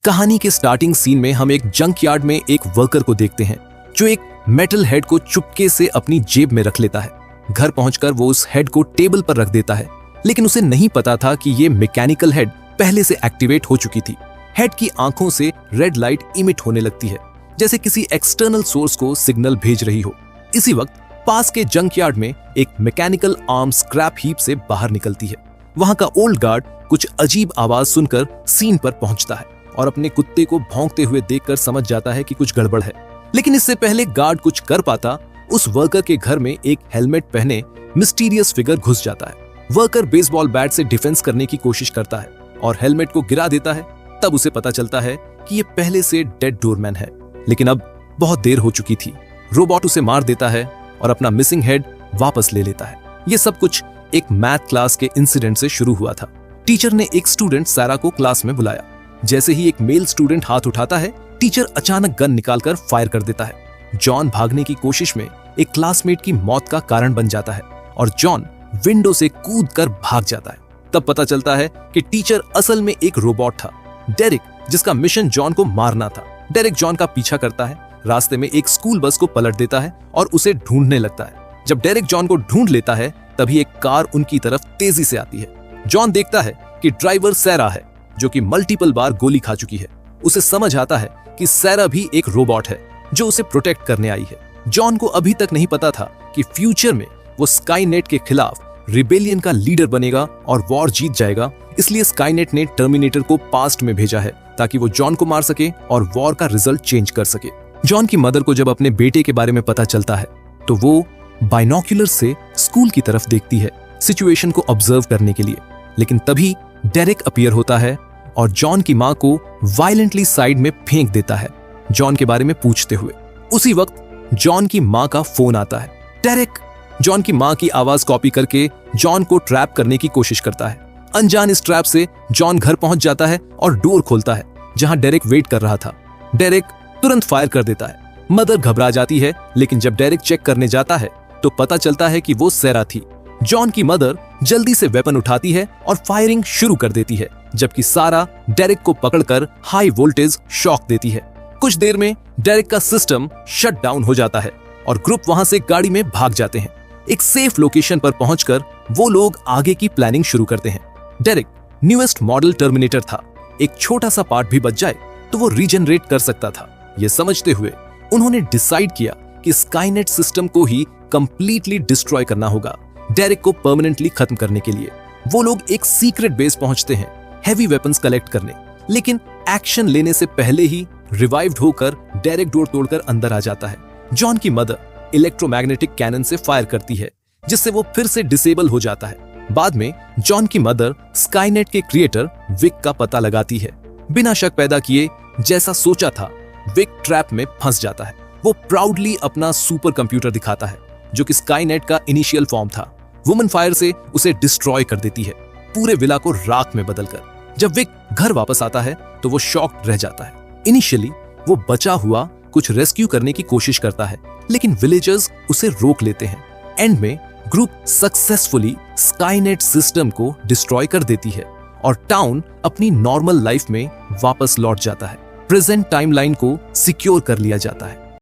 कहानी के starting scene में हम एक जंक यार्ड में एक वर्कर को देखते हैं जो एक मेटल हेड को चुपके से अपनी जेब में रख लेता है। घर पहुंचकर वो उस हेड को टेबल पर रख देता है, लेकिन उसे नहीं पता था कि ये मैकेनिकल हेड पहले से एक्टिवेट हो चुकी थी। हेड की आंखों से रेड लाइट इमिट होने लगती है, जैसे किसी एक्सटर्नल सोर्स को सिग्नल भेज रही हो। इसी वक्त पास के जंक यार्ड में एक मैकेनिकल आर्म स्क्रैप हीप से बाहर निकलती है। वहां का ओल्ड गार्ड कुछ अजीब आवाज सुनकर सीन पर पहुंचता है और अपने कुत्ते को भौंकते हुए देखकर समझ जाता है कि कुछ गड़बड़ है। लेकिन इससे पहले गार्ड कुछ कर पाता, उस वर्कर के घर में एक हेलमेट पहने मिस्टीरियस फिगर घुस जाता है। वर्कर बेसबॉल बैट से डिफेंस करने की कोशिश करता है और हेलमेट को गिरा देता है। तब उसे पता चलता है कि ये पहले से डेड डोरमैन है, लेकिन अब बहुत देर हो चुकी थी। रोबोट उसे मार देता है और अपना मिसिंग हेड वापस ले लेता है। ये सब कुछ एक मैथ क्लास के इंसिडेंट से शुरू हुआ था। टीचर ने एक स्टूडेंट सारा को क्लास में बुलाया। जैसे ही एक मेल स्टूडेंट हाथ उठाता है, टीचर अचानक गन निकालकर फायर कर देता है। जॉन भागने की कोशिश में एक क्लासमेट की मौत का कारण बन जाता है और जॉन विंडो से कूदकर भाग जाता है। तब पता चलता है कि टीचर असल में एक रोबोट था, डेरिक, जिसका मिशन जॉन को मारना था। डेरिक जॉन का पीछा करता है, रास्ते में एक स्कूल बस को पलट देता है और उसे ढूंढने लगता है। जब डेरिक जॉन को ढूंढ लेता है, तभी एक कार उनकी तरफ तेजी से आती है। जॉन देखता है कि ड्राइवर सैरा है, जो कि मल्टीपल बार गोली खा चुकी है। उसे समझ आता है कि सैरा भी एक रोबोट है जो उसे प्रोटेक्ट करने आई है। जॉन को अभी तक नहीं पता था कि फ्यूचर में वो स्काईनेट के खिलाफ रिबेलियन का लीडर बनेगा और वॉर जीत जाएगा। इसलिए स्काईनेट ने टर्मिनेटर को पास्ट में भेजा है ताकि वो जॉन को मार सके और वॉर का रिजल्ट चेंज कर सके। जॉन की मदर को जब अपने बेटे के बारे में पता चलता है तो वो बाइनोक्यूलर से स्कूल की तरफ देखती है सिचुएशन को ऑब्जर्व करने के लिए। लेकिन तभी डेरिक अपीयर होता है और जॉन की मां को वायलेंटली साइड में फेंक देता है, जॉन के बारे में पूछते हुए। उसी वक्त जॉन की मां का फोन आता है। डेरिक जॉन की मां की आवाज कॉपी करके जॉन को ट्रैप करने की कोशिश करता है। अनजान इस ट्रैप से जॉन घर पहुंच जाता है और डोर खोलता है जहां डेरिक वेट कर रहा था। डेरिक तुरंत फायर कर देता है। मदर घबरा जाती है, लेकिन जब डेरिक चेक करने जाता है तो पता चलता है कि वो सैरा थी। जॉन की मदर जल्दी से वेपन उठाती है और फायरिंग शुरू कर देती है, जबकि सारा डेरिक को पकड़कर हाई वोल्टेज शॉक देती है। कुछ देर में डेरिक का सिस्टम शट डाउन हो जाता है और ग्रुप वहां से गाड़ी में भाग जाते हैं। एक सेफ लोकेशन पर पहुंचकर वो लोग आगे की प्लानिंग शुरू करते हैं। डेरिक न्यूएस्ट मॉडल टर्मिनेटर था, एक छोटा सा पार्ट भी बच जाए तो वो रीजनरेट कर सकता था। ये समझते हुए उन्होंने डिसाइड किया कि स्काईनेट सिस्टम को ही कंप्लीटली डिस्ट्रॉय करना होगा डेरिक को परमानेंटली खत्म करने के लिए। वो लोग एक सीक्रेट बेस पहुंचते हैं हैवी वेपन्स कलेक्ट करने, लेकिन एक्शन लेने से पहले ही रिवाइव्ड होकर डेरिक डोर तोड़कर अंदर आ जाता है। जॉन की मदर इलेक्ट्रोमैग्नेटिक कैनन से फायर करती है, जिससे वो फिर से डिसेबल हो जाता है। बाद में जॉन की मदर स्काईनेट के क्रिएटर विक का पता लगाती है। बिना शक पैदा किए जैसा सोचा था, विक ट्रैप में फंस जाता है। वो प्राउडली अपना सुपर कंप्यूटर दिखाता है, जो कि स्काईनेट का इनिशियल फॉर्म था। वुमन फायर से उसे डिस्ट्रॉय कर देती है, पूरे विला को राख में बदलकर। जब विक घर वापस आता है तो वो शॉक्ड रह जाता है। इनिशियली वो बचा हुआ कुछ रेस्क्यू करने की कोशिश करता है, लेकिन विलेजर्स उसे रोक लेते हैं। एंड में ग्रुप सक्सेसफुली स्काईनेट सिस्टम को डिस्ट्रॉय कर देती है और टाउन अपनी नॉर्मल लाइफ में वापस लौट जाता है। प्रेजेंट टाइमलाइन को सिक्योर कर लिया जाता है।